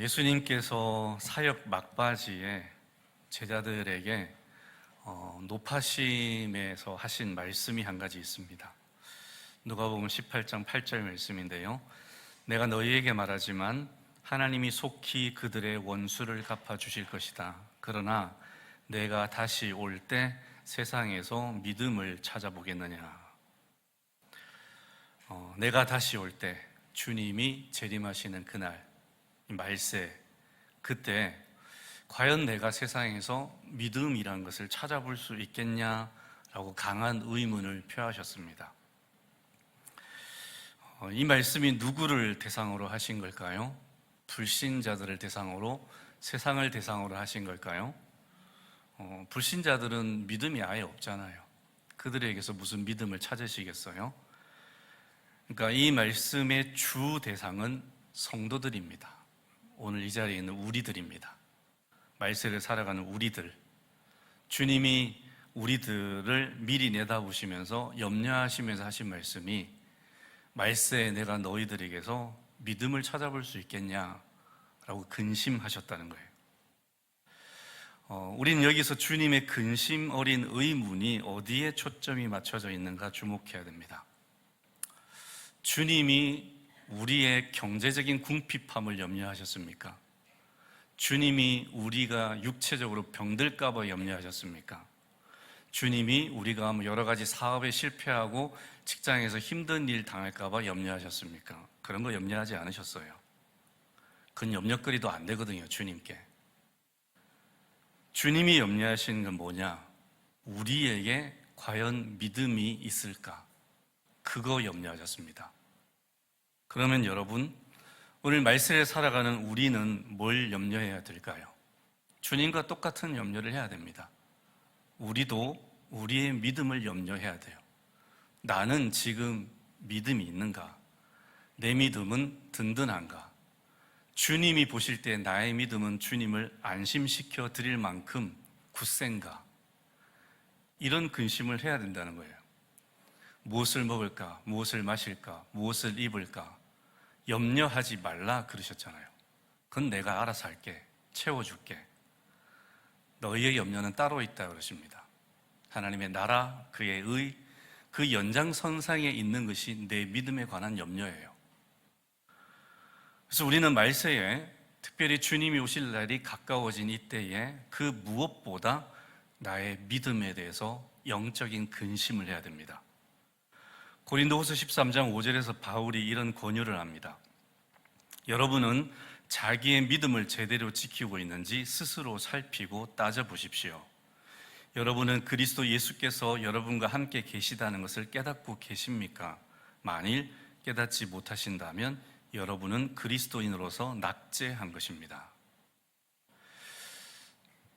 예수님께서 사역 막바지에 제자들에게 노파심에서 하신 말씀이 한 가지 있습니다. 누가복음 18장 8절 말씀인데요. 내가 너희에게 말하지만 하나님이 속히 그들의 원수를 갚아주실 것이다. 그러나 내가 다시 올 때 세상에서 믿음을 찾아보겠느냐. 내가 다시 올 때 주님이 재림하시는 그날 말세, 그때 과연 내가 세상에서 믿음이라는 것을 찾아볼 수 있겠냐라고 강한 의문을 표하셨습니다. 이 말씀이 누구를 대상으로 하신 걸까요? 불신자들을 대상으로, 세상을 대상으로 하신 걸까요? 불신자들은 믿음이 아예 없잖아요. 그들에게서 무슨 믿음을 찾으시겠어요? 그러니까 이 말씀의 주 대상은 성도들입니다. 오늘 이 자리에 있는 우리들입니다. 말세를 살아가는 우리들, 주님이 우리들을 미리 내다보시면서 염려하시면서 하신 말씀이 말세에 내가 너희들에게서 믿음을 찾아볼 수 있겠냐라고 근심하셨다는 거예요. 우리는 여기서 주님의 근심 어린 의문이 어디에 초점이 맞춰져 있는가 주목해야 됩니다. 주님이 우리의 경제적인 궁핍함을 염려하셨습니까? 주님이 우리가 육체적으로 병들까 봐 염려하셨습니까? 주님이 우리가 여러 가지 사업에 실패하고 직장에서 힘든 일 당할까 봐 염려하셨습니까? 그런 거 염려하지 않으셨어요. 그건 염려거리도 안 되거든요, 주님께. 주님이 염려하시는 건 뭐냐? 우리에게 과연 믿음이 있을까? 그거 염려하셨습니다. 그러면 여러분, 오늘 말세에 살아가는 우리는 뭘 염려해야 될까요? 주님과 똑같은 염려를 해야 됩니다. 우리도 우리의 믿음을 염려해야 돼요. 나는 지금 믿음이 있는가? 내 믿음은 든든한가? 주님이 보실 때 나의 믿음은 주님을 안심시켜 드릴 만큼 굳센가? 이런 근심을 해야 된다는 거예요. 무엇을 먹을까? 무엇을 마실까? 무엇을 입을까? 염려하지 말라 그러셨잖아요. 그건 내가 알아서 할게. 채워줄게. 너희의 염려는 따로 있다 그러십니다. 하나님의 나라, 그의 의, 그 연장선상에 있는 것이 내 믿음에 관한 염려예요. 그래서 우리는 말세에 특별히 주님이 오실 날이 가까워진 이때에 그 무엇보다 나의 믿음에 대해서 영적인 근심을 해야 됩니다. 고린도후서 13장 5절에서 바울이 이런 권유를 합니다. 여러분은 자기의 믿음을 제대로 지키고 있는지 스스로 살피고 따져보십시오. 여러분은 그리스도 예수께서 여러분과 함께 계시다는 것을 깨닫고 계십니까? 만일 깨닫지 못하신다면 여러분은 그리스도인으로서 낙제한 것입니다.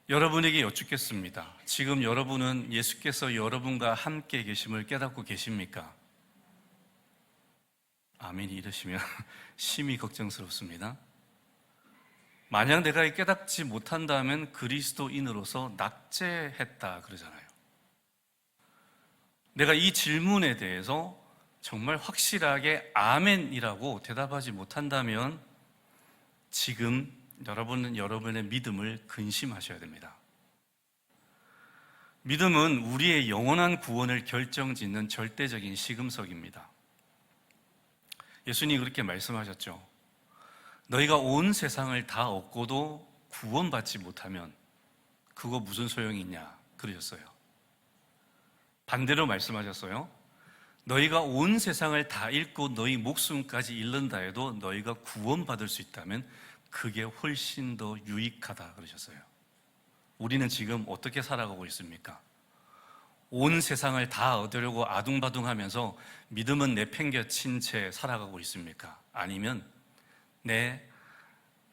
여러분에게 여쭙겠습니다. 지금 여러분은 예수께서 여러분과 함께 계심을 깨닫고 계십니까? 아멘이 이러시면 심히 걱정스럽습니다. 만약 내가 깨닫지 못한다면 그리스도인으로서 낙제했다 그러잖아요. 내가 이 질문에 대해서 정말 확실하게 아멘이라고 대답하지 못한다면 지금 여러분은 여러분의 믿음을 근심하셔야 됩니다. 믿음은 우리의 영원한 구원을 결정짓는 절대적인 시금석입니다. 예수님이 그렇게 말씀하셨죠. 너희가 온 세상을 다 얻고도 구원받지 못하면 그거 무슨 소용이 있냐 그러셨어요. 반대로 말씀하셨어요. 너희가 온 세상을 다 잃고 너희 목숨까지 잃는다 해도 너희가 구원받을 수 있다면 그게 훨씬 더 유익하다 그러셨어요. 우리는 지금 어떻게 살아가고 있습니까? 온 세상을 다 얻으려고 아둥바둥하면서 믿음은 내팽겨친 채 살아가고 있습니까? 아니면 내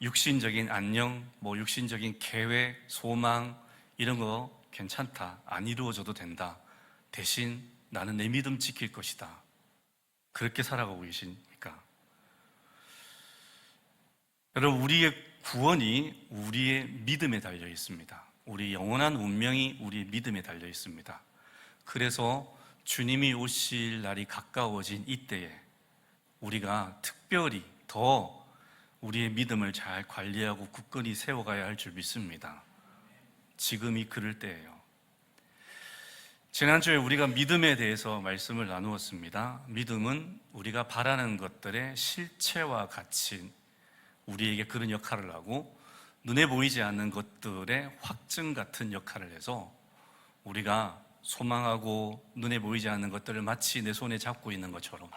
육신적인 안녕, 육신적인 계획, 소망 이런 거 괜찮다. 안 이루어져도 된다. 대신 나는 내 믿음 지킬 것이다. 그렇게 살아가고 계십니까? 여러분, 우리의 구원이 우리의 믿음에 달려 있습니다. 우리 영원한 운명이 우리의 믿음에 달려 있습니다. 그래서 주님이 오실 날이 가까워진 이때에 우리가 특별히 더 우리의 믿음을 잘 관리하고 굳건히 세워가야 할 줄 믿습니다. 지금이 그럴 때예요. 지난주에 우리가 믿음에 대해서 말씀을 나누었습니다. 믿음은 우리가 바라는 것들의 실체와 같이 우리에게 그런 역할을 하고, 눈에 보이지 않는 것들의 확증 같은 역할을 해서 우리가 소망하고 눈에 보이지 않는 것들을 마치 내 손에 잡고 있는 것처럼,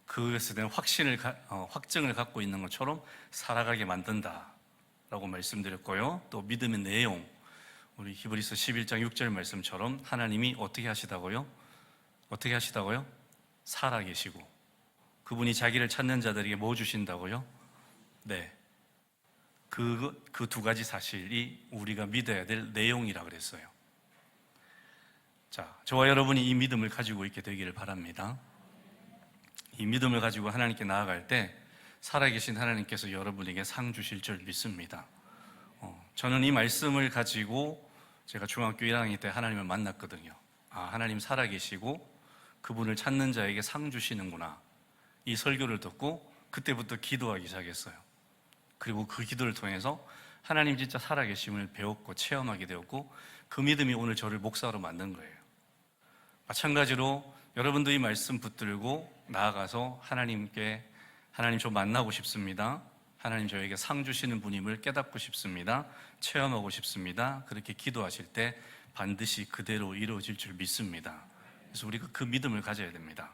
그것에 대한 확증을 갖고 있는 것처럼 살아가게 만든다라고 말씀드렸고요. 또 믿음의 내용, 우리 히브리서 11장 6절 말씀처럼 하나님이 어떻게 하시다고요? 어떻게 하시다고요? 살아계시고 그분이 자기를 찾는 자들에게 뭐 주신다고요? 네, 그 두 가지 사실이 우리가 믿어야 될 내용이라 그랬어요. 자, 저와 여러분이 이 믿음을 가지고 있게 되기를 바랍니다. 이 믿음을 가지고 하나님께 나아갈 때 살아계신 하나님께서 여러분에게 상 주실 줄 믿습니다. 저는 이 말씀을 가지고 제가 중학교 1학년 때 하나님을 만났거든요. 아, 하나님 살아계시고 그분을 찾는 자에게 상 주시는구나. 이 설교를 듣고 그때부터 기도하기 시작했어요. 그리고 그 기도를 통해서 하나님 진짜 살아계심을 배웠고 체험하게 되었고, 그 믿음이 오늘 저를 목사로 만든 거예요. 마찬가지로 여러분도 이 말씀 붙들고 나아가서 하나님께, 하나님 저 만나고 싶습니다. 하나님 저에게 상 주시는 분임을 깨닫고 싶습니다. 체험하고 싶습니다. 그렇게 기도하실 때 반드시 그대로 이루어질 줄 믿습니다. 그래서 우리가 그 믿음을 가져야 됩니다.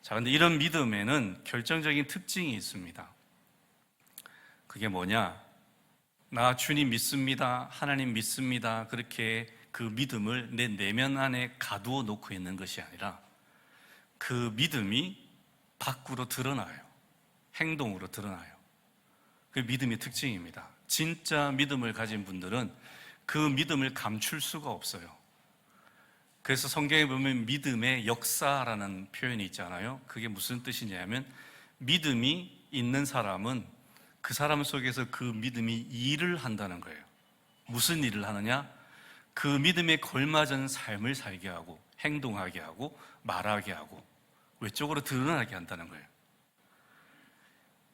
자, 근데 이런 믿음에는 결정적인 특징이 있습니다. 그게 뭐냐? 나 주님 믿습니다. 하나님 믿습니다. 그렇게 그 믿음을 내 내면 안에 가두어 놓고 있는 것이 아니라 그 믿음이 밖으로 드러나요. 행동으로 드러나요. 그 믿음의 특징입니다. 진짜 믿음을 가진 분들은 그 믿음을 감출 수가 없어요. 그래서 성경에 보면 믿음의 역사라는 표현이 있잖아요. 그게 무슨 뜻이냐면 믿음이 있는 사람은 그 사람 속에서 그 믿음이 일을 한다는 거예요. 무슨 일을 하느냐? 그 믿음에 걸맞은 삶을 살게 하고 행동하게 하고 말하게 하고 외적으로 드러나게 한다는 거예요.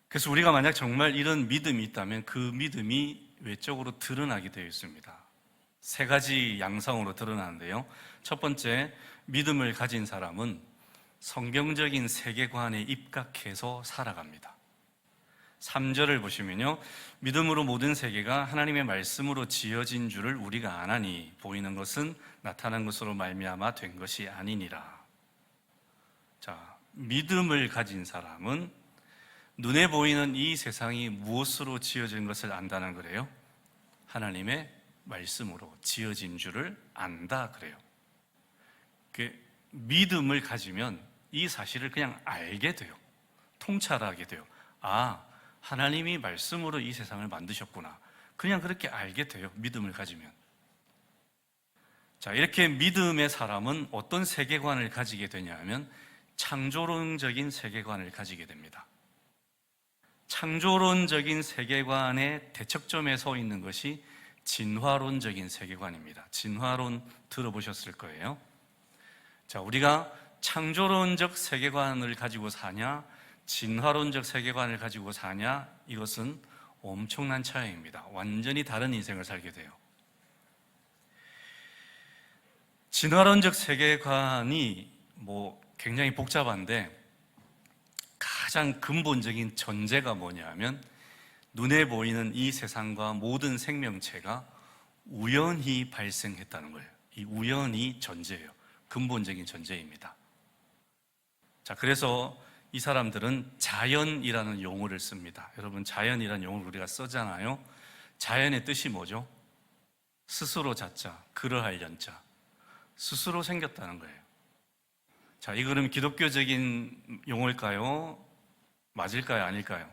그래서 우리가 만약 정말 이런 믿음이 있다면 그 믿음이 외적으로 드러나게 되어 있습니다. 세 가지 양상으로 드러나는데요. 첫 번째, 믿음을 가진 사람은 성경적인 세계관에 입각해서 살아갑니다. 3절을 보시면요, 믿음으로 모든 세계가 하나님의 말씀으로 지어진 줄을 우리가 아나니 보이는 것은 나타난 것으로 말미암아 된 것이 아니니라. 자, 믿음을 가진 사람은 눈에 보이는 이 세상이 무엇으로 지어진 것을 안다는 거래요? 하나님의 말씀으로 지어진 줄을 안다 그래요. 믿음을 가지면 이 사실을 그냥 알게 돼요. 통찰하게 돼요. 아, 하나님이 말씀으로 이 세상을 만드셨구나. 그냥 그렇게 알게 돼요. 믿음을 가지면. 자, 이렇게 믿음의 사람은 어떤 세계관을 가지게 되냐면 창조론적인 세계관을 가지게 됩니다. 창조론적인 세계관의 대척점에 서 있는 것이 진화론적인 세계관입니다. 진화론 들어보셨을 거예요. 자, 우리가 창조론적 세계관을 가지고 사냐, 진화론적 세계관을 가지고 사냐, 이것은 엄청난 차이입니다. 완전히 다른 인생을 살게 돼요. 진화론적 세계관이 굉장히 복잡한데 가장 근본적인 전제가 뭐냐면 눈에 보이는 이 세상과 모든 생명체가 우연히 발생했다는 거예요. 이 우연이 전제예요. 근본적인 전제입니다. 자, 그래서 이 사람들은 자연이라는 용어를 씁니다. 여러분, 자연이라는 용어를 우리가 쓰잖아요. 자연의 뜻이 뭐죠? 스스로 자자, 그러할 연자. 스스로 생겼다는 거예요. 자, 이 그럼 기독교적인 용어일까요? 맞을까요? 아닐까요?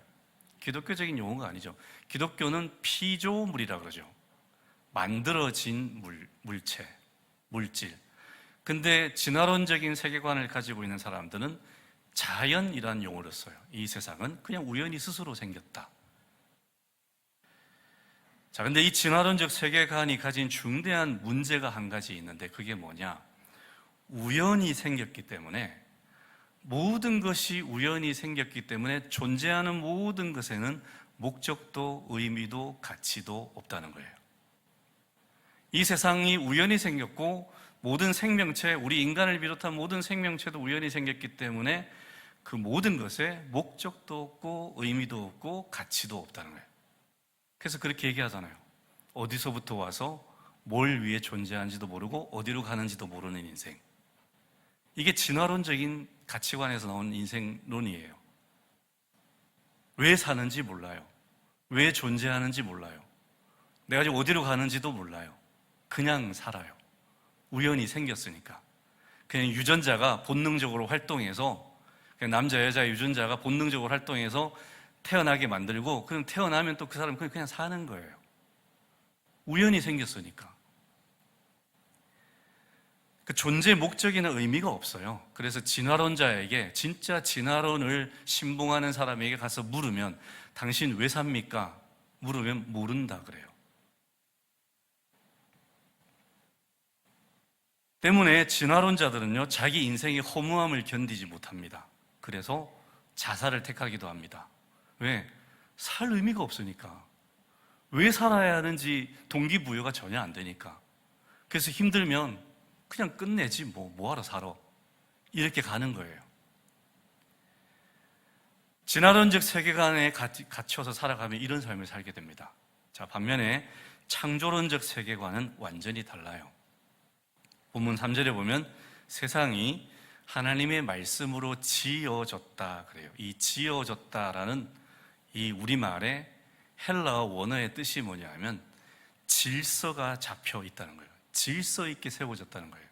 기독교적인 용어가 아니죠. 기독교는 피조물이라 그러죠. 만들어진 물체, 물질. 근데 진화론적인 세계관을 가지고 있는 사람들은 자연이라는 용어를 써요. 이 세상은 그냥 우연히 스스로 생겼다. 자, 근데 이 진화론적 세계관이 가진 중대한 문제가 한 가지 있는데 그게 뭐냐? 우연히 생겼기 때문에 모든 것이 우연히 생겼기 때문에 존재하는 모든 것에는 목적도 의미도 가치도 없다는 거예요. 이 세상이 우연히 생겼고 모든 생명체, 우리 인간을 비롯한 모든 생명체도 우연히 생겼기 때문에 그 모든 것에 목적도 없고 의미도 없고 가치도 없다는 거예요. 그래서 그렇게 얘기하잖아요. 어디서부터 와서 뭘 위해 존재하는지도 모르고 어디로 가는지도 모르는 인생. 이게 진화론적인 가치관에서 나온 인생론이에요. 왜 사는지 몰라요. 왜 존재하는지 몰라요. 내가 지금 어디로 가는지도 몰라요. 그냥 살아요. 우연히 생겼으니까. 그냥 유전자가 본능적으로 활동해서, 그냥 남자, 여자 유전자가 본능적으로 활동해서 태어나게 만들고, 그럼 태어나면 또 그 사람은 그냥 사는 거예요. 우연히 생겼으니까. 그 존재 목적이나 의미가 없어요. 그래서 진화론자에게, 진짜 진화론을 신봉하는 사람에게 가서 물으면 당신 왜 삽니까? 물으면 모른다 그래요. 때문에 진화론자들은요, 자기 인생의 허무함을 견디지 못합니다. 그래서 자살을 택하기도 합니다. 왜? 살 의미가 없으니까. 왜 살아야 하는지 동기부여가 전혀 안 되니까. 그래서 힘들면 그냥 끝내지 뭐하러 살아. 이렇게 가는 거예요. 진화론적 세계관에 갇혀서 살아가면 이런 삶을 살게 됩니다. 자, 반면에 창조론적 세계관은 완전히 달라요. 본문 3절에 보면 세상이 하나님의 말씀으로 지어졌다 그래요. 이 지어졌다라는 이 우리말의 헬라어 원어의 뜻이 뭐냐면 질서가 잡혀 있다는 거예요. 질서 있게 세워졌다는 거예요.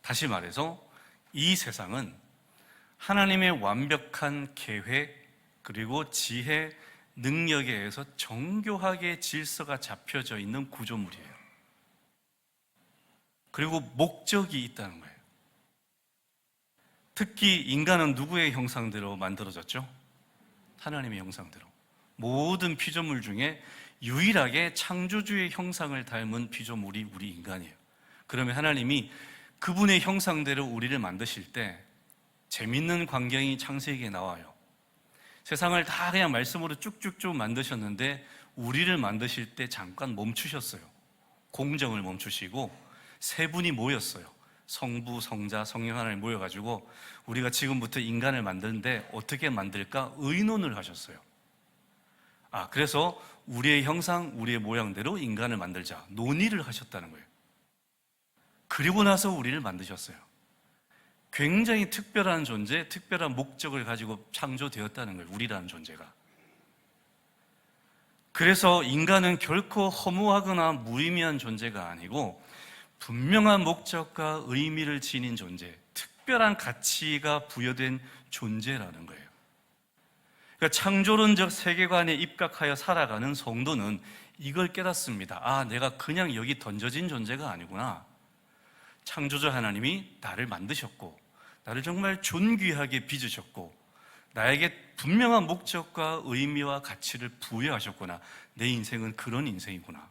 다시 말해서 이 세상은 하나님의 완벽한 계획 그리고 지혜, 능력에 의해서 정교하게 질서가 잡혀져 있는 구조물이에요. 그리고 목적이 있다는 거예요. 특히 인간은 누구의 형상대로 만들어졌죠? 하나님의 형상대로. 모든 피조물 중에 유일하게 창조주의 형상을 닮은 피조물이 우리 인간이에요. 그러면 하나님이 그분의 형상대로 우리를 만드실 때 재밌는 광경이 창세기에 나와요. 세상을 다 그냥 말씀으로 쭉쭉쭉 만드셨는데 우리를 만드실 때 잠깐 멈추셨어요. 공정을 멈추시고 세 분이 모였어요. 성부, 성자, 성령 하나님 모여가지고 우리가 지금부터 인간을 만드는데 어떻게 만들까 의논을 하셨어요. 그래서 우리의 형상, 우리의 모양대로 인간을 만들자 논의를 하셨다는 거예요. 그리고 나서 우리를 만드셨어요. 굉장히 특별한 존재, 특별한 목적을 가지고 창조되었다는 거예요. 우리라는 존재가. 그래서 인간은 결코 허무하거나 무의미한 존재가 아니고 분명한 목적과 의미를 지닌 존재, 특별한 가치가 부여된 존재라는 거예요. 그러니까 창조론적 세계관에 입각하여 살아가는 성도는 이걸 깨닫습니다. 내가 그냥 여기 던져진 존재가 아니구나. 창조자 하나님이 나를 만드셨고 나를 정말 존귀하게 빚으셨고 나에게 분명한 목적과 의미와 가치를 부여하셨구나. 내 인생은 그런 인생이구나.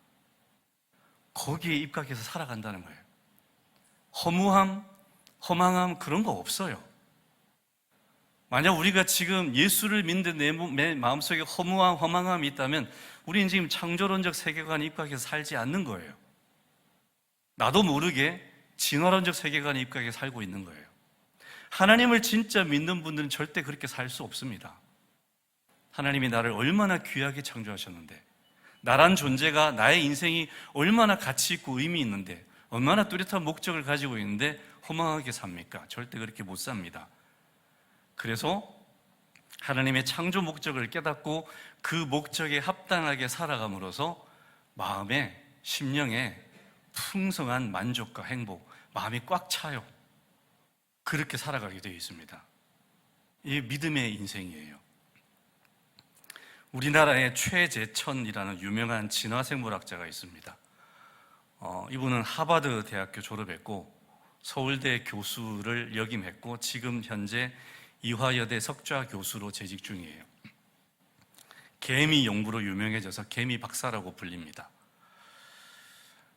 거기에 입각해서 살아간다는 거예요. 허무함, 허망함 그런 거 없어요. 만약 우리가 지금 예수를 믿는 내 마음속에 허무함, 허망함이 있다면 우리는 지금 창조론적 세계관에 입각해서 살지 않는 거예요. 나도 모르게 진화론적 세계관에 입각해 살고 있는 거예요. 하나님을 진짜 믿는 분들은 절대 그렇게 살 수 없습니다. 하나님이 나를 얼마나 귀하게 창조하셨는데, 나란 존재가, 나의 인생이 얼마나 가치 있고 의미 있는데, 얼마나 뚜렷한 목적을 가지고 있는데 허망하게 삽니까? 절대 그렇게 못 삽니다. 그래서 하나님의 창조 목적을 깨닫고 그 목적에 합당하게 살아감으로써 마음에, 심령에 풍성한 만족과 행복, 마음이 꽉 차요. 그렇게 살아가게 되어 있습니다. 이게 믿음의 인생이에요. 우리나라에 최재천이라는 유명한 진화생물학자가 있습니다. 이분은 하버드 대학교 졸업했고 서울대 교수를 역임했고 지금 현재 이화여대 석좌 교수로 재직 중이에요. 개미 연구로 유명해져서 개미 박사라고 불립니다.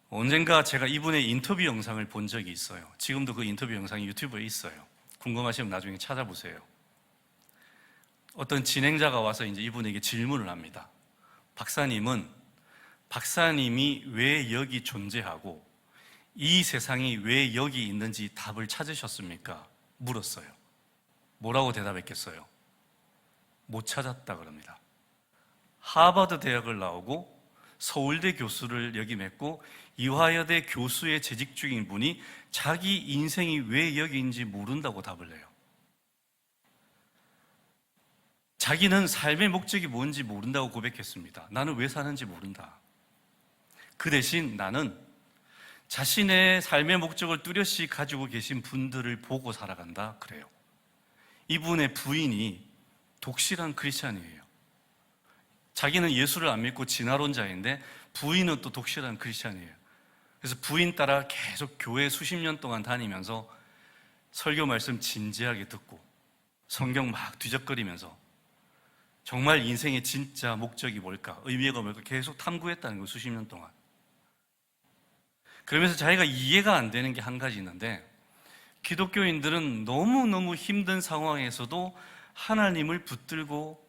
언젠가 제가 이분의 인터뷰 영상을 본 적이 있어요. 지금도 그 인터뷰 영상이 유튜브에 있어요. 궁금하시면 나중에 찾아보세요. 어떤 진행자가 와서 이제 이분에게 질문을 합니다. 박사님이 왜 여기 존재하고 이 세상이 왜 여기 있는지 답을 찾으셨습니까? 물었어요. 뭐라고 대답했겠어요? 못 찾았다 그럽니다. 하버드 대학을 나오고 서울대 교수를 역임했고 이화여대 교수에 재직 중인 분이 자기 인생이 왜 여기인지 모른다고 답을 해요. 자기는 삶의 목적이 뭔지 모른다고 고백했습니다. 나는 왜 사는지 모른다. 그 대신 나는 자신의 삶의 목적을 뚜렷이 가지고 계신 분들을 보고 살아간다 그래요. 이분의 부인이 독실한 크리스찬이에요. 자기는 예수를 안 믿고 진화론자인데 부인은 또 독실한 크리스찬이에요. 그래서 부인 따라 계속 교회 수십 년 동안 다니면서 설교 말씀 진지하게 듣고 성경 막 뒤적거리면서 정말 인생의 진짜 목적이 뭘까, 의미가 뭘까 계속 탐구했다는 거예요. 수십 년 동안. 그러면서 자기가 이해가 안 되는 게 한 가지 있는데, 기독교인들은 너무너무 힘든 상황에서도 하나님을 붙들고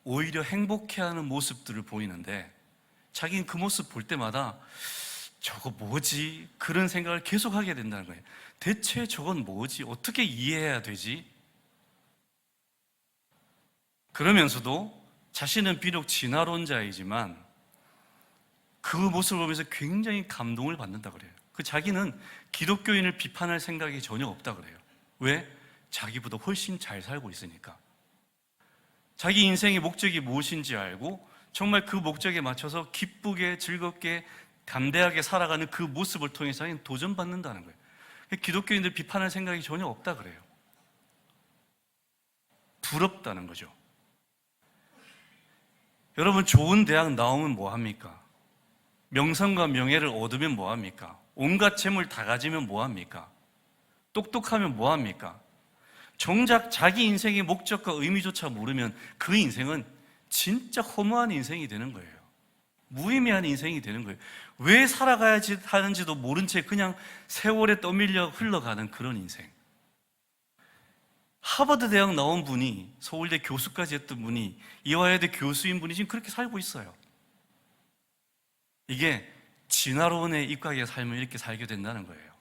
오히려 행복해하는 모습들을 보이는데, 자기는 그 모습 볼 때마다 저거 뭐지? 그런 생각을 계속 하게 된다는 거예요. 대체 저건 뭐지? 어떻게 이해해야 되지? 그러면서도 자신은 비록 진화론자이지만 그 모습을 보면서 굉장히 감동을 받는다 그래요. 자기는 기독교인을 비판할 생각이 전혀 없다 그래요. 왜? 자기보다 훨씬 잘 살고 있으니까. 자기 인생의 목적이 무엇인지 알고 정말 그 목적에 맞춰서 기쁘게 즐겁게 담대하게 살아가는 그 모습을 통해서 자기는 도전받는다는 거예요. 기독교인들 비판할 생각이 전혀 없다 그래요. 부럽다는 거죠. 여러분, 좋은 대학 나오면 뭐합니까? 명성과 명예를 얻으면 뭐합니까? 온갖 재물 다 가지면 뭐합니까? 똑똑하면 뭐합니까? 정작 자기 인생의 목적과 의미조차 모르면 그 인생은 진짜 허무한 인생이 되는 거예요. 무의미한 인생이 되는 거예요. 왜 살아가야지 하는지도 모른 채 그냥 세월에 떠밀려 흘러가는 그런 인생. 하버드 대학 나온 분이, 서울대 교수까지 했던 분이, 이화여대 교수인 분이 지금 그렇게 살고 있어요. 이게 진화론에 입각해 삶을 이렇게 살게 된다는 거예요.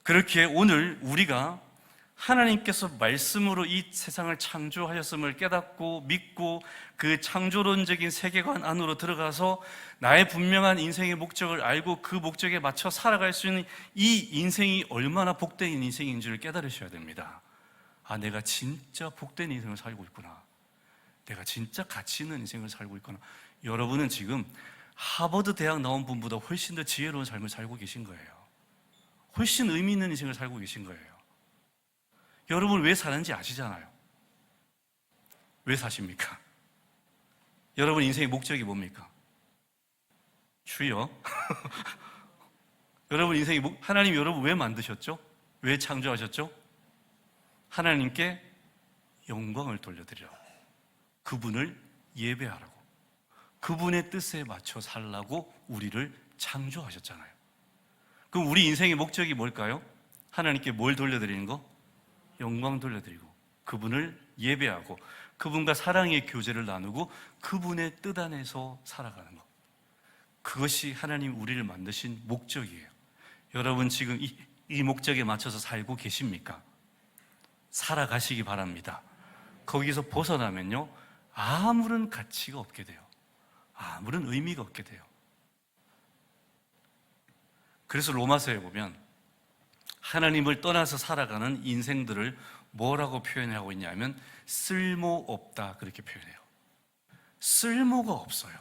그렇게 오늘 우리가 하나님께서 말씀으로 이 세상을 창조하셨음을 깨닫고 믿고 그 창조론적인 세계관 안으로 들어가서 나의 분명한 인생의 목적을 알고 그 목적에 맞춰 살아갈 수 있는 이 인생이 얼마나 복된 인생인 줄 깨달으셔야 됩니다. 아, 내가 진짜 복된 인생을 살고 있구나. 내가 진짜 가치 있는 인생을 살고 있구나. 여러분은 지금 하버드 대학 나온 분보다 훨씬 더 지혜로운 삶을 살고 계신 거예요. 훨씬 의미 있는 인생을 살고 계신 거예요. 여러분 왜 사는지 아시잖아요. 왜 사십니까? 여러분 인생의 목적이 뭡니까? 주여. 여러분 인생의 하나님 여러분 왜 만드셨죠? 왜 창조하셨죠? 하나님께 영광을 돌려드리라고, 그분을 예배하라고, 그분의 뜻에 맞춰 살라고 우리를 창조하셨잖아요. 그럼 우리 인생의 목적이 뭘까요? 하나님께 뭘 돌려드리는 거? 영광 돌려드리고 그분을 예배하고 그분과 사랑의 교제를 나누고 그분의 뜻 안에서 살아가는 것. 그것이 하나님 우리를 만드신 목적이에요. 여러분 지금 이 목적에 맞춰서 살고 계십니까? 살아가시기 바랍니다. 거기서 벗어나면요 아무런 가치가 없게 돼요. 아무런 의미가 없게 돼요. 그래서 로마서에 보면 하나님을 떠나서 살아가는 인생들을 뭐라고 표현하고 있냐면 쓸모없다 그렇게 표현해요. 쓸모가 없어요.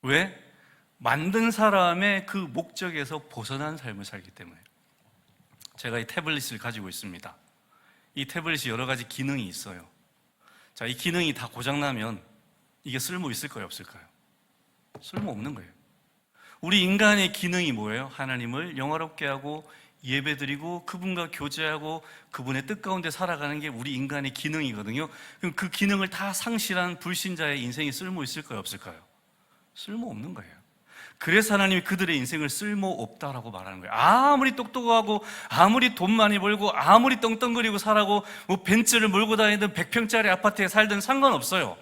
왜? 만든 사람의 그 목적에서 벗어난 삶을 살기 때문에. 제가 이 태블릿을 가지고 있습니다. 이 태블릿이 여러 가지 기능이 있어요. 자, 이 기능이 다 고장나면 이게 쓸모 있을까요? 없을까요? 쓸모 없는 거예요. 우리 인간의 기능이 뭐예요? 하나님을 영화롭게 하고 예배드리고 그분과 교제하고 그분의 뜻 가운데 살아가는 게 우리 인간의 기능이거든요. 그럼 그 기능을 다 상실한 불신자의 인생이 쓸모 있을까요? 없을까요? 쓸모 없는 거예요. 그래서 하나님이 그들의 인생을 쓸모없다라고 말하는 거예요. 아무리 똑똑하고 아무리 돈 많이 벌고 아무리 떵떵거리고 살아고 뭐 벤츠를 몰고 다니든 100평짜리 아파트에 살든 상관없어요.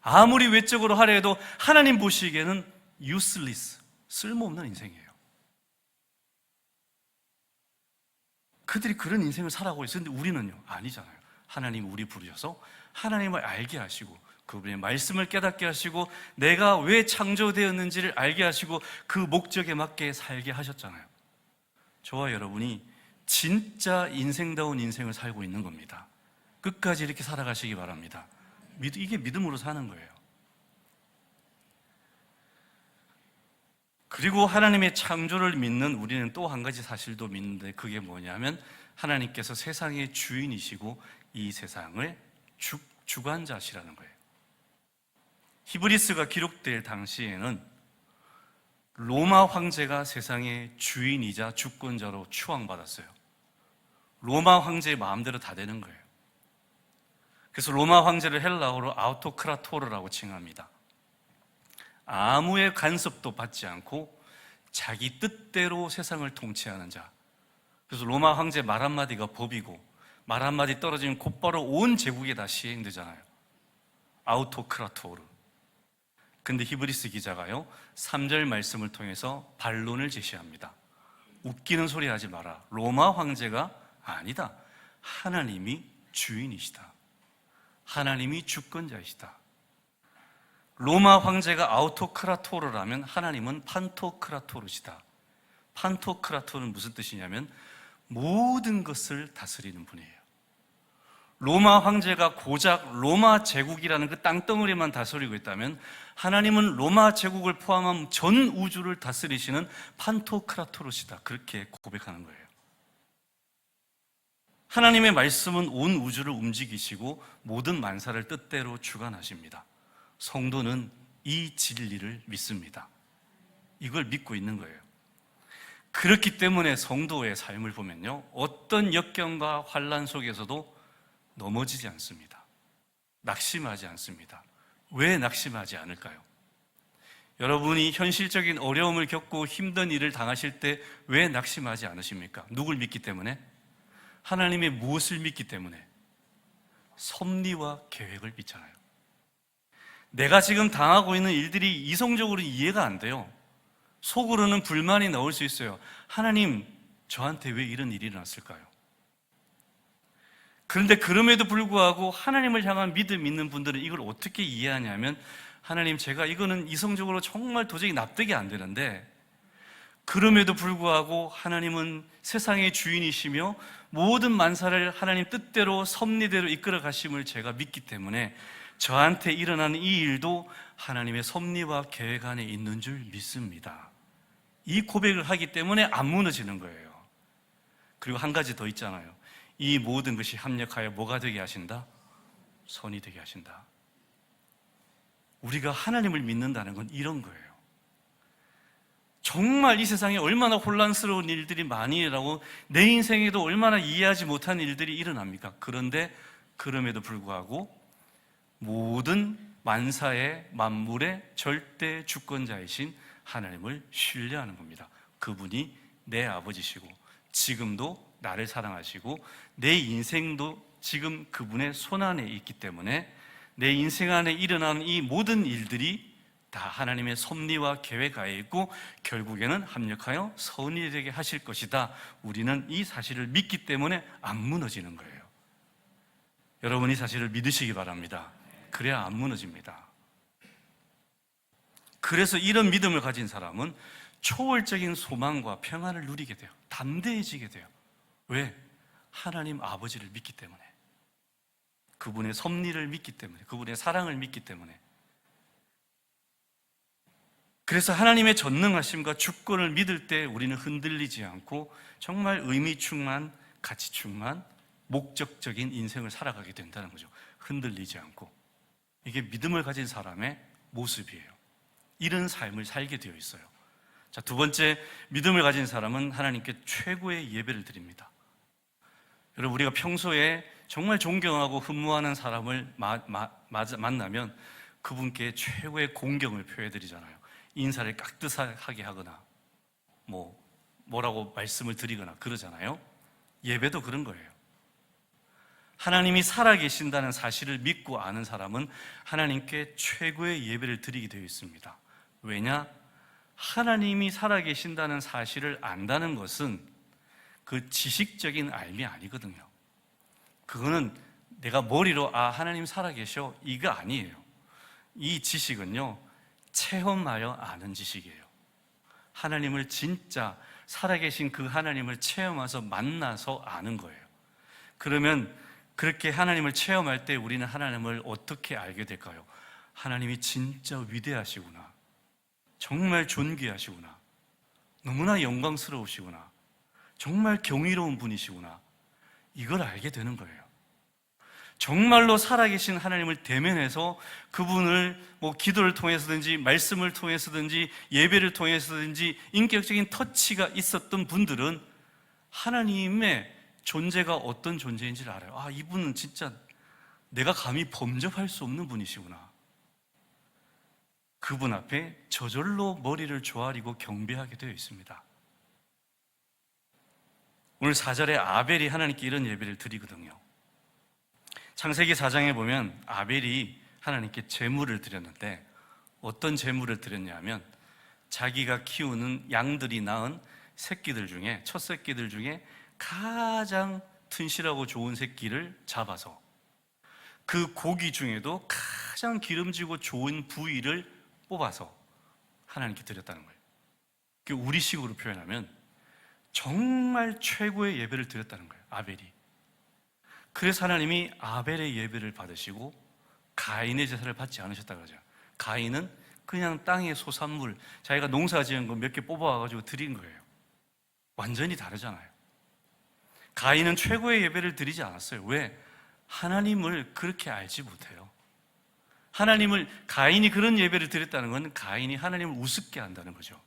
아무리 외적으로 하려 해도 하나님 보시기에는 useless, 쓸모없는 인생이에요. 그들이 그런 인생을 살아가고 있었는데 우리는요, 아니잖아요. 하나님 우리 부르셔서 하나님을 알게 하시고 그분의 말씀을 깨닫게 하시고 내가 왜 창조되었는지를 알게 하시고 그 목적에 맞게 살게 하셨잖아요. 저와 여러분이 진짜 인생다운 인생을 살고 있는 겁니다. 끝까지 이렇게 살아가시기 바랍니다. 이게 믿음으로 사는 거예요. 그리고 하나님의 창조를 믿는 우리는 또 한 가지 사실도 믿는데 그게 뭐냐면 하나님께서 세상의 주인이시고 이 세상을 주관자시라는 거예요. 히브리스가 기록될 당시에는 로마 황제가 세상의 주인이자 주권자로 추앙받았어요. 로마 황제의 마음대로 다 되는 거예요. 그래서 로마 황제를 헬라어로 아우토크라토르라고 칭합니다. 아무의 간섭도 받지 않고 자기 뜻대로 세상을 통치하는 자. 그래서 로마 황제 말 한마디가 법이고 말 한마디 떨어지면 곧바로 온 제국에 다 시행되잖아요. 아우토크라토르. 근데 히브리스 기자가요 3절 말씀을 통해서 반론을 제시합니다. 웃기는 소리 하지 마라. 로마 황제가 아니다. 하나님이 주인이시다. 하나님이 주권자이시다. 로마 황제가 아우토크라토르라면 하나님은 판토크라토르시다. 판토크라토르는 무슨 뜻이냐면 모든 것을 다스리는 분이에요. 로마 황제가 고작 로마 제국이라는 그 땅덩어리만 다스리고 있다면 하나님은 로마 제국을 포함한 전 우주를 다스리시는 판토크라토르시다. 그렇게 고백하는 거예요. 하나님의 말씀은 온 우주를 움직이시고 모든 만사를 뜻대로 주관하십니다. 성도는 이 진리를 믿습니다. 이걸 믿고 있는 거예요. 그렇기 때문에 성도의 삶을 보면요, 어떤 역경과 환난 속에서도 넘어지지 않습니다. 낙심하지 않습니다. 왜 낙심하지 않을까요? 여러분이 현실적인 어려움을 겪고 힘든 일을 당하실 때 왜 낙심하지 않으십니까? 누굴 믿기 때문에? 하나님의 무엇을 믿기 때문에? 섭리와 계획을 믿잖아요. 내가 지금 당하고 있는 일들이 이성적으로 이해가 안 돼요. 속으로는 불만이 나올 수 있어요. 하나님, 저한테 왜 이런 일이 일어났을까요? 그런데 그럼에도 불구하고 하나님을 향한 믿음 있는 분들은 이걸 어떻게 이해하냐면, 하나님, 제가 이거는 이성적으로 정말 도저히 납득이 안 되는데 그럼에도 불구하고 하나님은 세상의 주인이시며 모든 만사를 하나님 뜻대로 섭리대로 이끌어 가심을 제가 믿기 때문에 저한테 일어나는 이 일도 하나님의 섭리와 계획 안에 있는 줄 믿습니다. 이 고백을 하기 때문에 안 무너지는 거예요. 그리고 한 가지 더 있잖아요. 이 모든 것이 합력하여 뭐가 되게 하신다? 선이 되게 하신다. 우리가 하나님을 믿는다는 건 이런 거예요. 정말 이 세상에 얼마나 혼란스러운 일들이 많이 일어나고 내 인생에도 얼마나 이해하지 못한 일들이 일어납니까? 그런데 그럼에도 불구하고 모든 만사의 만물의 절대 주권자이신 하나님을 신뢰하는 겁니다. 그분이 내 아버지시고 지금도 나를 사랑하시고 내 인생도 지금 그분의 손안에 있기 때문에 내 인생 안에 일어나는 이 모든 일들이 다 하나님의 섭리와 계획 하에 있고 결국에는 합력하여 선이 되게 하실 것이다. 우리는 이 사실을 믿기 때문에 안 무너지는 거예요. 여러분 이 사실을 믿으시기 바랍니다. 그래야 안 무너집니다. 그래서 이런 믿음을 가진 사람은 초월적인 소망과 평안을 누리게 돼요. 담대해지게 돼요. 왜? 하나님 아버지를 믿기 때문에, 그분의 섭리를 믿기 때문에, 그분의 사랑을 믿기 때문에. 그래서 하나님의 전능하심과 주권을 믿을 때 우리는 흔들리지 않고 정말 의미 충만, 가치 충만, 목적적인 인생을 살아가게 된다는 거죠. 흔들리지 않고. 이게 믿음을 가진 사람의 모습이에요. 이런 삶을 살게 되어 있어요. 자, 두 번째, 믿음을 가진 사람은 하나님께 최고의 예배를 드립니다. 여러분, 우리가 평소에 정말 존경하고 흠모하는 사람을 만나면 그분께 최고의 공경을 표해드리잖아요. 인사를 깍듯하게 하거나 뭐라고 말씀을 드리거나 그러잖아요. 예배도 그런 거예요. 하나님이 살아계신다는 사실을 믿고 아는 사람은 하나님께 최고의 예배를 드리게 되어 있습니다. 왜냐? 하나님이 살아계신다는 사실을 안다는 것은 그 지식적인 알미 아니거든요. 그거는 내가 머리로 하나님 살아계셔 이거 아니에요. 이 지식은요, 체험하여 아는 지식이에요. 하나님을 진짜 살아계신 그 하나님을 체험해서 만나서 아는 거예요. 그러면 그렇게 하나님을 체험할 때 우리는 하나님을 어떻게 알게 될까요? 하나님이 진짜 위대하시구나, 정말 존귀하시구나, 너무나 영광스러우시구나, 정말 경이로운 분이시구나, 이걸 알게 되는 거예요. 정말로 살아계신 하나님을 대면해서 그분을 기도를 통해서든지 말씀을 통해서든지 예배를 통해서든지 인격적인 터치가 있었던 분들은 하나님의 존재가 어떤 존재인지를 알아요. 이분은 진짜 내가 감히 범접할 수 없는 분이시구나. 그분 앞에 저절로 머리를 조아리고 경배하게 되어 있습니다. 오늘 4절에 아벨이 하나님께 이런 예배를 드리거든요. 창세기 4장에 보면 아벨이 하나님께 제물을 드렸는데 어떤 제물을 드렸냐면 자기가 키우는 양들이 낳은 새끼들 중에, 첫 새끼들 중에 가장 튼실하고 좋은 새끼를 잡아서 그 고기 중에도 가장 기름지고 좋은 부위를 뽑아서 하나님께 드렸다는 거예요. 우리식으로 표현하면 정말 최고의 예배를 드렸다는 거예요, 아벨이. 그래서 하나님이 아벨의 예배를 받으시고 가인의 제사를 받지 않으셨다 그러죠. 가인은 그냥 땅의 소산물, 자기가 농사 지은 거 몇 개 뽑아와가지고 드린 거예요. 완전히 다르잖아요. 가인은 최고의 예배를 드리지 않았어요. 왜? 하나님을 그렇게 알지 못해요. 가인이 그런 예배를 드렸다는 건 가인이 하나님을 우습게 한다는 거죠.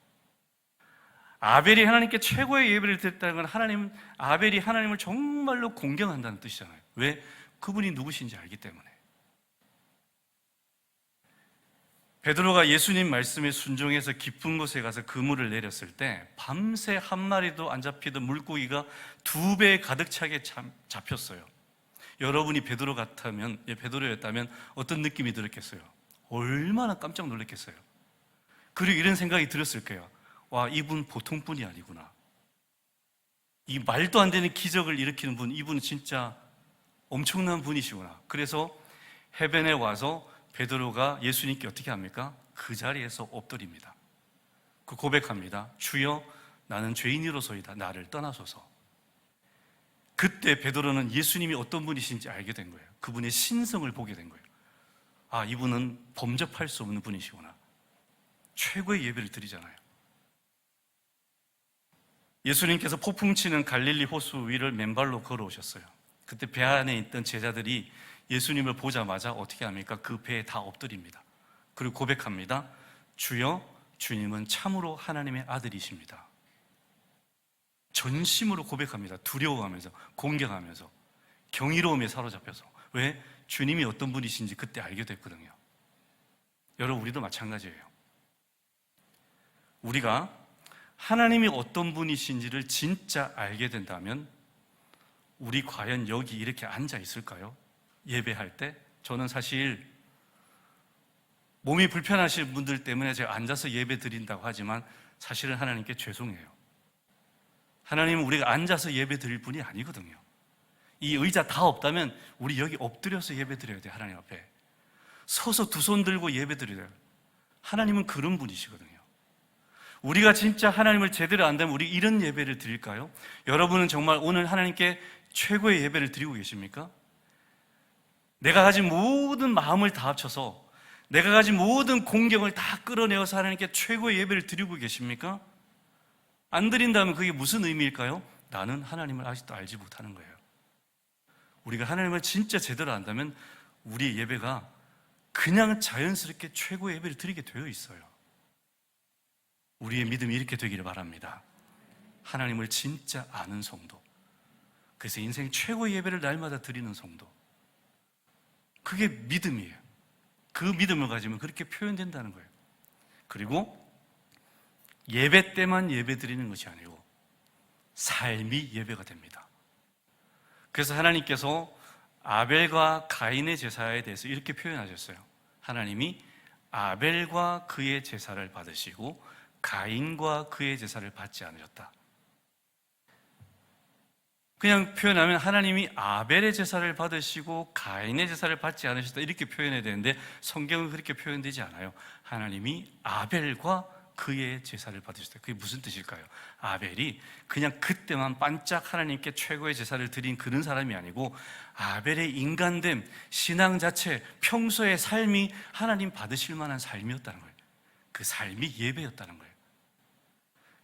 아벨이 하나님께 최고의 예배를 드렸다는 건 아벨이 하나님을 정말로 공경한다는 뜻이잖아요. 왜? 그분이 누구신지 알기 때문에. 베드로가 예수님 말씀에 순종해서 깊은 곳에 가서 그물을 내렸을 때 밤새 한 마리도 안 잡히던 물고기가 2배 가득 차게 잡혔어요. 여러분이 베드로였다면 어떤 느낌이 들었겠어요? 얼마나 깜짝 놀랐겠어요? 그리고 이런 생각이 들었을 거예요. 와, 이분 보통 분이 아니구나. 이 말도 안 되는 기적을 일으키는 분, 이분은 진짜 엄청난 분이시구나. 그래서 해변에 와서 베드로가 예수님께 어떻게 합니까? 그 자리에서 엎드립니다. 그 고백합니다. 주여, 나는 죄인으로서이다. 나를 떠나소서. 그때 베드로는 예수님이 어떤 분이신지 알게 된 거예요. 그분의 신성을 보게 된 거예요. 이분은 범접할 수 없는 분이시구나. 최고의 예배를 드리잖아요. 예수님께서 폭풍 치는 갈릴리 호수 위를 맨발로 걸어오셨어요. 그때 배 안에 있던 제자들이 예수님을 보자마자 어떻게 합니까? 그 배에 다 엎드립니다. 그리고 고백합니다. 주여, 주님은 참으로 하나님의 아들이십니다. 전심으로 고백합니다. 두려워하면서, 공경하면서, 경이로움에 사로잡혀서. 왜? 주님이 어떤 분이신지 그때 알게 됐거든요. 여러분, 우리도 마찬가지예요. 우리가 하나님이 어떤 분이신지를 진짜 알게 된다면 우리 과연 여기 이렇게 앉아 있을까요? 예배할 때? 저는 사실 몸이 불편하신 분들 때문에 제가 앉아서 예배 드린다고 하지만 사실은 하나님께 죄송해요. 하나님은 우리가 앉아서 예배 드릴 분이 아니거든요. 이 의자 다 없다면 우리 여기 엎드려서 예배 드려야 돼요. 하나님 앞에 서서 두 손 들고 예배 드려야 돼요. 하나님은 그런 분이시거든요. 우리가 진짜 하나님을 제대로 안다면 우리 이런 예배를 드릴까요? 여러분은 정말 오늘 하나님께 최고의 예배를 드리고 계십니까? 내가 가진 모든 마음을 다 합쳐서, 내가 가진 모든 공경을 다 끌어내어서 하나님께 최고의 예배를 드리고 계십니까? 안 드린다면 그게 무슨 의미일까요? 나는 하나님을 아직도 알지 못하는 거예요. 우리가 하나님을 진짜 제대로 안다면 우리의 예배가 그냥 자연스럽게 최고의 예배를 드리게 되어 있어요. 우리의 믿음이 이렇게 되기를 바랍니다. 하나님을 진짜 아는 성도, 그래서 인생 최고의 예배를 날마다 드리는 성도, 그게 믿음이에요. 그 믿음을 가지면 그렇게 표현된다는 거예요. 그리고 예배 때만 예배 드리는 것이 아니고 삶이 예배가 됩니다. 그래서 하나님께서 아벨과 가인의 제사에 대해서 이렇게 표현하셨어요. 하나님이 아벨과 그의 제사를 받으시고 가인과 그의 제사를 받지 않으셨다. 그냥 표현하면 하나님이 아벨의 제사를 받으시고 가인의 제사를 받지 않으셨다 이렇게 표현해야 되는데 성경은 그렇게 표현되지 않아요. 하나님이 아벨과 그의 제사를 받으셨다. 그게 무슨 뜻일까요? 아벨이 그냥 그때만 반짝 하나님께 최고의 제사를 드린 그런 사람이 아니고 아벨의 인간됨, 신앙 자체, 평소의 삶이 하나님 받으실 만한 삶이었다는 거예요. 그 삶이 예배였다는 거예요.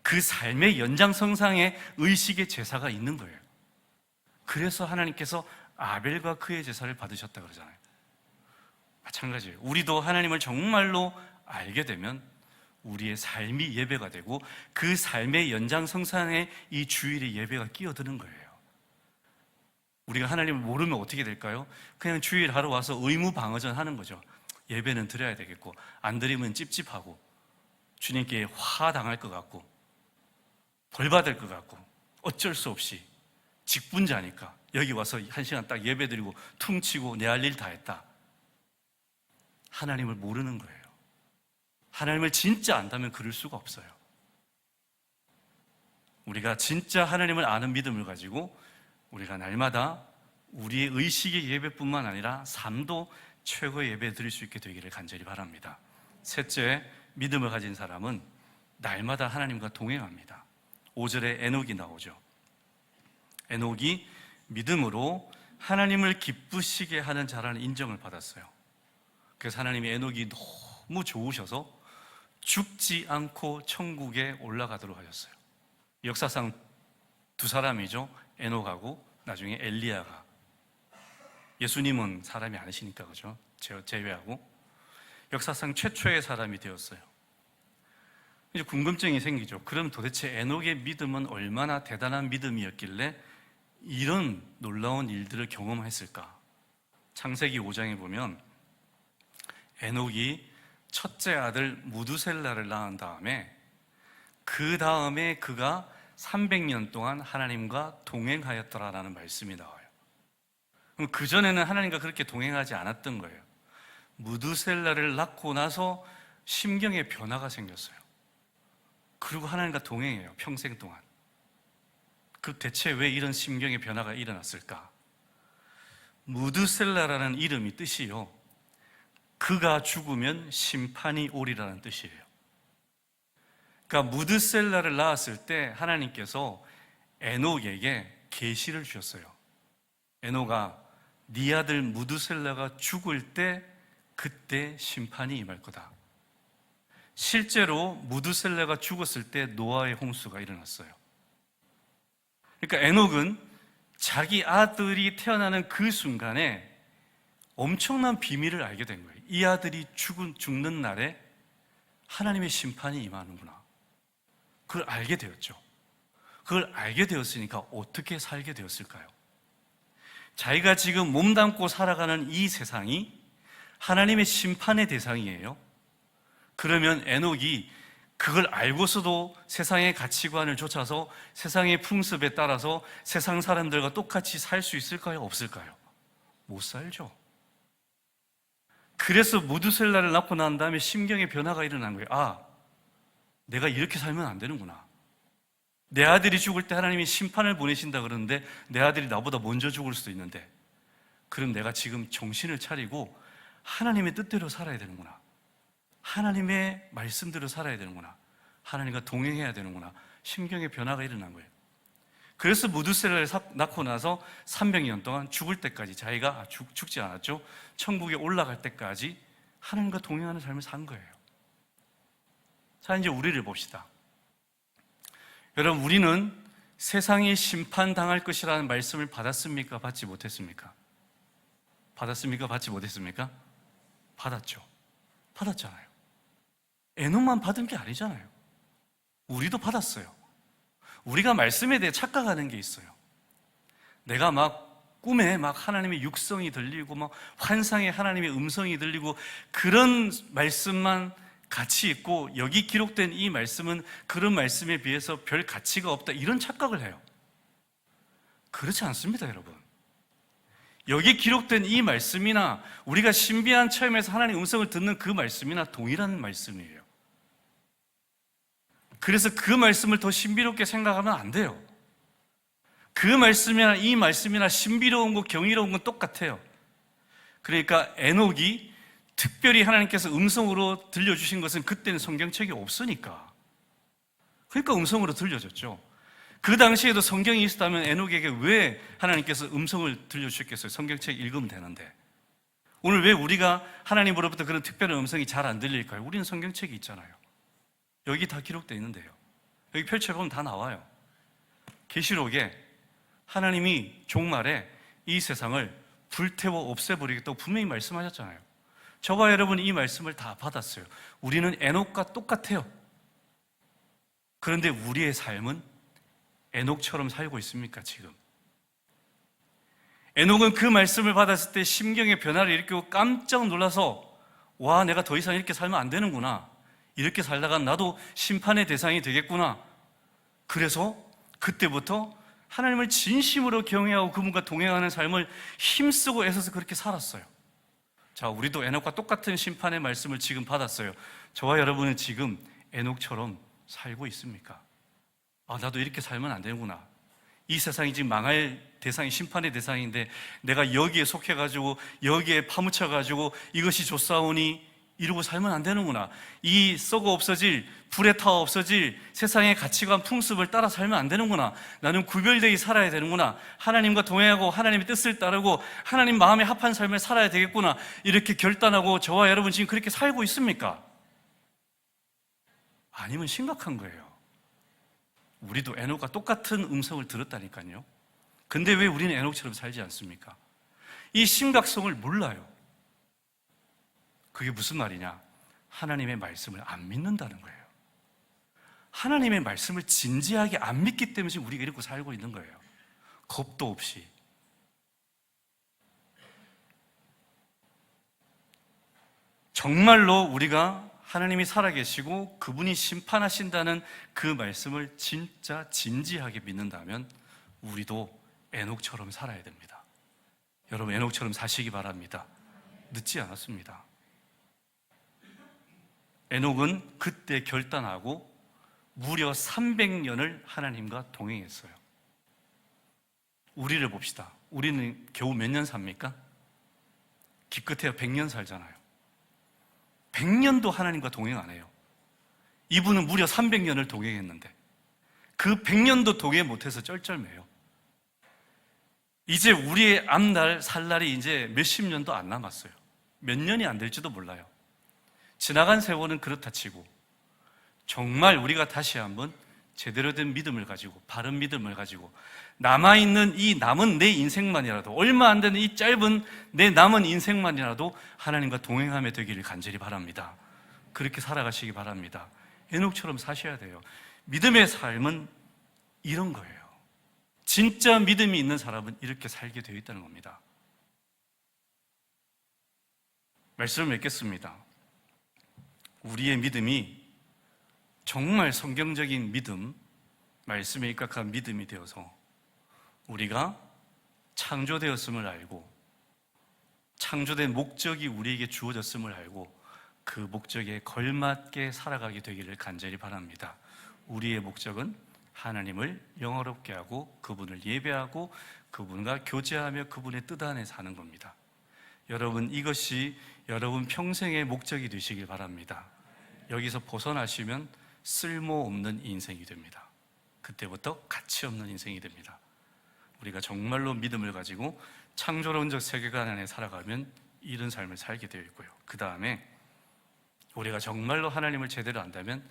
그 삶의 연장선상에 의식의 제사가 있는 거예요. 그래서 하나님께서 아벨과 그의 제사를 받으셨다 그러잖아요. 마찬가지예요. 우리도 하나님을 정말로 알게 되면 우리의 삶이 예배가 되고 그 삶의 연장선상에 이 주일의 예배가 끼어드는 거예요. 우리가 하나님을 모르면 어떻게 될까요? 그냥 주일 하러 와서 의무방어전 하는 거죠. 예배는 드려야 되겠고 안 드리면 찝찝하고 주님께 화당할 것 같고 벌 받을 것 같고 어쩔 수 없이 직분자니까 여기 와서 1시간 딱 예배 드리고 퉁치고 내 할 일 다 했다. 하나님을 모르는 거예요. 하나님을 진짜 안다면 그럴 수가 없어요. 우리가 진짜 하나님을 아는 믿음을 가지고 우리가 날마다 우리의 의식의 예배뿐만 아니라 삶도 최고의 예배 드릴 수 있게 되기를 간절히 바랍니다. 셋째, 믿음을 가진 사람은 날마다 하나님과 동행합니다. 5절에 에녹이 나오죠. 에녹이 믿음으로 하나님을 기쁘시게 하는 자라는 인정을 받았어요. 그래서 하나님이 에녹이 너무 좋으셔서 죽지 않고 천국에 올라가도록 하셨어요. 역사상 두 사람이죠. 에녹하고 나중에 엘리야가. 예수님은 사람이 아니시니까 그죠? 제외하고 역사상 최초의 사람이 되었어요. 이제 궁금증이 생기죠. 그럼 도대체 에녹의 믿음은 얼마나 대단한 믿음이었길래 이런 놀라운 일들을 경험했을까? 창세기 5장에 보면 에녹이 첫째 아들 무두셀라를 낳은 다음에 그 다음에 그가 300년 동안 하나님과 동행하였더라라는 말씀이 나와요. 그럼 그전에는 하나님과 그렇게 동행하지 않았던 거예요. 무두셀라를 낳고 나서 심경의 변화가 생겼어요. 그리고 하나님과 동행해요. 평생 동안. 그 대체 왜 이런 심경의 변화가 일어났을까? 무드셀라라는 이름이 뜻이요, 그가 죽으면 심판이 오리라는 뜻이에요. 그러니까 무드셀라를 낳았을 때 하나님께서 에녹에게 계시를 주셨어요. 에녹아, 네 아들 무드셀라가 죽을 때 그때 심판이 임할 거다. 실제로 무드셀라가 죽었을 때 노아의 홍수가 일어났어요. 그러니까 에녹은 자기 아들이 태어나는 그 순간에 엄청난 비밀을 알게 된 거예요. 이 아들이 죽는 날에 하나님의 심판이 임하는구나. 그걸 알게 되었죠. 그걸 알게 되었으니까 어떻게 살게 되었을까요? 자기가 지금 몸담고 살아가는 이 세상이 하나님의 심판의 대상이에요. 그러면 에녹이 그걸 알고서도 세상의 가치관을 좇아서 세상의 풍습에 따라서 세상 사람들과 똑같이 살 수 있을까요? 없을까요? 못 살죠. 그래서 무두셀라를 낳고 난 다음에 심경의 변화가 일어난 거예요. 아, 내가 이렇게 살면 안 되는구나. 내 아들이 죽을 때 하나님이 심판을 보내신다 그러는데 내 아들이 나보다 먼저 죽을 수도 있는데, 그럼 내가 지금 정신을 차리고 하나님의 뜻대로 살아야 되는구나. 하나님의 말씀대로 살아야 되는구나. 하나님과 동행해야 되는구나. 심경의 변화가 일어난 거예요. 그래서 무두셀라를 낳고 나서 300년 동안 죽을 때까지, 자기가 죽지 않았죠, 천국에 올라갈 때까지 하나님과 동행하는 삶을 산 거예요. 자, 이제 우리를 봅시다. 여러분, 우리는 세상이 심판당할 것이라는 말씀을 받았습니까? 받지 못했습니까? 받았습니까? 받지 못했습니까? 받았죠. 받았잖아요. 에녹만 받은 게 아니잖아요. 우리도 받았어요. 우리가 말씀에 대해 착각하는 게 있어요. 내가 막 꿈에 막 하나님의 육성이 들리고 막 환상에 하나님의 음성이 들리고 그런 말씀만 가치 있고 여기 기록된 이 말씀은 그런 말씀에 비해서 별 가치가 없다, 이런 착각을 해요. 그렇지 않습니다, 여러분. 여기 기록된 이 말씀이나 우리가 신비한 체험에서 하나님의 음성을 듣는 그 말씀이나 동일한 말씀이에요. 그래서 그 말씀을 더 신비롭게 생각하면 안 돼요. 그 말씀이나 이 말씀이나 신비로운 거, 경이로운 건 똑같아요. 그러니까 에녹이 특별히 하나님께서 음성으로 들려주신 것은 그때는 성경책이 없으니까, 그러니까 음성으로 들려줬죠. 그 당시에도 성경이 있었다면 에녹에게 왜 하나님께서 음성을 들려주셨겠어요? 성경책 읽으면 되는데. 오늘 왜 우리가 하나님으로부터 그런 특별한 음성이 잘 안 들릴까요? 우리는 성경책이 있잖아요. 여기 다 기록되어 있는데요. 여기 펼쳐보면 다 나와요. 계시록에 하나님이 종말에 이 세상을 불태워 없애버리겠다고 분명히 말씀하셨잖아요. 저와 여러분이 이 말씀을 다 받았어요. 우리는 에녹과 똑같아요. 그런데 우리의 삶은 에녹처럼 살고 있습니까, 지금? 에녹은 그 말씀을 받았을 때 심경의 변화를 일으키고 깜짝 놀라서, 와, 내가 더 이상 이렇게 살면 안 되는구나. 이렇게 살다가 나도 심판의 대상이 되겠구나. 그래서 그때부터 하나님을 진심으로 경외하고 그분과 동행하는 삶을 힘쓰고 애써서 그렇게 살았어요. 자, 우리도 에녹과 똑같은 심판의 말씀을 지금 받았어요. 저와 여러분은 지금 에녹처럼 살고 있습니까? 아, 나도 이렇게 살면 안 되는구나. 이 세상이 지금 망할 대상이, 심판의 대상인데 내가 여기에 속해가지고 여기에 파묻혀가지고 이것이 좋사오니 이러고 살면 안 되는구나. 이 썩어 없어질, 불에 타워 없어질 세상의 가치관, 풍습을 따라 살면 안 되는구나. 나는 구별되게 살아야 되는구나. 하나님과 동행하고 하나님의 뜻을 따르고 하나님 마음에 합한 삶을 살아야 되겠구나. 이렇게 결단하고 저와 여러분 지금 그렇게 살고 있습니까? 아니면 심각한 거예요. 우리도 에녹과 똑같은 음성을 들었다니까요. 근데 왜 우리는 에녹처럼 살지 않습니까? 이 심각성을 몰라요. 그게 무슨 말이냐? 하나님의 말씀을 안 믿는다는 거예요. 하나님의 말씀을 진지하게 안 믿기 때문에 지금 우리가 이렇게 살고 있는 거예요. 겁도 없이. 정말로 우리가 하나님이 살아계시고 그분이 심판하신다는 그 말씀을 진짜 진지하게 믿는다면 우리도 에녹처럼 살아야 됩니다. 여러분, 에녹처럼 사시기 바랍니다. 늦지 않았습니다. 에녹은 그때 결단하고 무려 300년을 하나님과 동행했어요. 우리를 봅시다. 우리는 겨우 몇 년 삽니까? 기껏해야 100년 살잖아요. 100년도 하나님과 동행 안 해요. 이분은 무려 300년을 동행했는데 그 100년도 동행 못해서 쩔쩔매요. 이제 우리의 앞날 살 날이 이제 몇십 년도 안 남았어요. 몇 년이 안 될지도 몰라요. 지나간 세월은 그렇다 치고 정말 우리가 다시 한번 제대로 된 믿음을 가지고, 바른 믿음을 가지고 남아있는 이 남은 내 인생만이라도, 얼마 안 되는 이 짧은 내 남은 인생만이라도 하나님과 동행하며 되기를 간절히 바랍니다. 그렇게 살아가시기 바랍니다. 에녹처럼 사셔야 돼요. 믿음의 삶은 이런 거예요. 진짜 믿음이 있는 사람은 이렇게 살게 되어 있다는 겁니다. 말씀을 맺겠습니다. 우리의 믿음이 정말 성경적인 믿음, 말씀에 입각한 믿음이 되어서 우리가 창조되었음을 알고 창조된 목적이 우리에게 주어졌음을 알고 그 목적에 걸맞게 살아가게 되기를 간절히 바랍니다. 우리의 목적은 하나님을 영화롭게 하고 그분을 예배하고 그분과 교제하며 그분의 뜻 안에 사는 겁니다. 여러분, 이것이 여러분 평생의 목적이 되시길 바랍니다. 여기서 벗어나시면 쓸모없는 인생이 됩니다. 그때부터 가치 없는 인생이 됩니다. 우리가 정말로 믿음을 가지고 창조론적 세계관 안에 살아가면 이런 삶을 살게 되어 있고요. 그 다음에 우리가 정말로 하나님을 제대로 안다면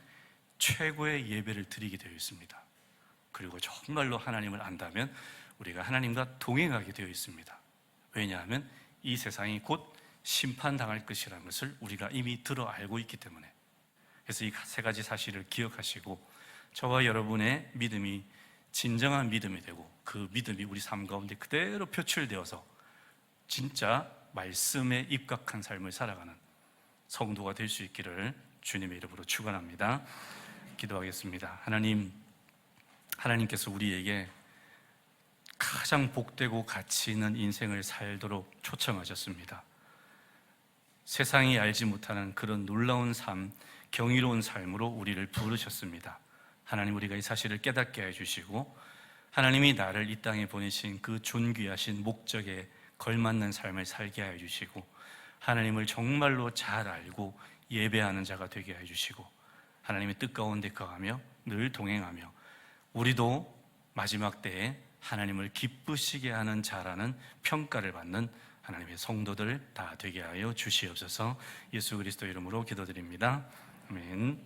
최고의 예배를 드리게 되어 있습니다. 그리고 정말로 하나님을 안다면 우리가 하나님과 동행하게 되어 있습니다. 왜냐하면 이 세상이 곧 심판당할 것이라는 것을 우리가 이미 들어 알고 있기 때문에. 그래서 이 세 가지 사실을 기억하시고 저와 여러분의 믿음이 진정한 믿음이 되고 그 믿음이 우리 삶 가운데 그대로 표출되어서 진짜 말씀에 입각한 삶을 살아가는 성도가 될 수 있기를 주님의 이름으로 축원합니다. 기도하겠습니다. 하나님께서 우리에게 가장 복되고 가치 있는 인생을 살도록 초청하셨습니다. 세상이 알지 못하는 그런 놀라운 삶, 경이로운 삶으로 우리를 부르셨습니다. 하나님, 우리가 이 사실을 깨닫게 해주시고 하나님이 나를 이 땅에 보내신 그 존귀하신 목적에 걸맞는 삶을 살게 해주시고 하나님을 정말로 잘 알고 예배하는 자가 되게 해주시고 하나님의 뜻 가운데 거하며 늘 동행하며 우리도 마지막 때에 하나님을 기쁘시게 하는 자라는 평가를 받는 하나님의 성도들 다 되게 하여 주시옵소서. 예수 그리스도 이름으로 기도드립니다. 아멘.